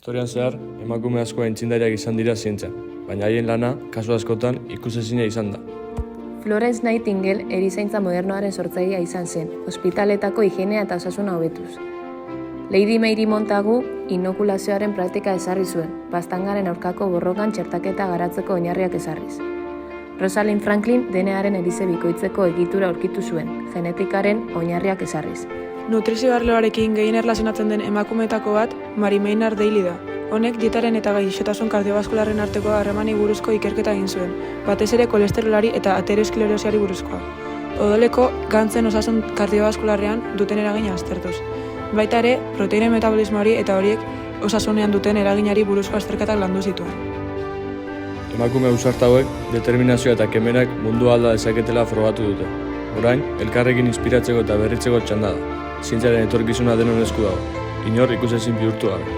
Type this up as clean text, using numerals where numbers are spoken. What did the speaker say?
Historian zehar, emakume asko aintzindariak izan dira zientzian, baina haien lana, kasu askotan, ikusezina izan da. Florence Nightingale erizaintza modernoaren sortzailea izan zen, ospitaletako higienea eta osasuna hobetuz. Lady Mary Montagu inokulazioaren praktika ezarri zuen, baztangaren aurkako borrokan txertaketa garatzeko oinarriak ezarriz. Rosalind Franklin DNA-aren elize bikoitzeko egitura aurkitu zuen, genetikaren oinarriak ezarriz. Nutrizio arloarekin gehien erlazionatzen den emakumeetako bat Mary Maynard Daly da. Honek dietaren eta gaixotasun kardiobaskularren arteko harremani buruzko ikerketa egin zuen, batez ere kolesterolari eta aterosklerosiari buruzkoa. Odoleko gantzen osasun kardiobaskularrean duten eragina aztertuz. Baita ere, proteinen metabolismoari eta horiek osasunean duten eraginari buruzko azterketak landu zituen. Emakume ausart hauek, determinazioa eta kemerak mundua alda dezaketela frogatu dute. Orain, elkarrekin inspiratzeko eta berritzeko txanda da. Zientziaren etorkizuna denon esku dago. Inor ikusezin bihurtu gabe.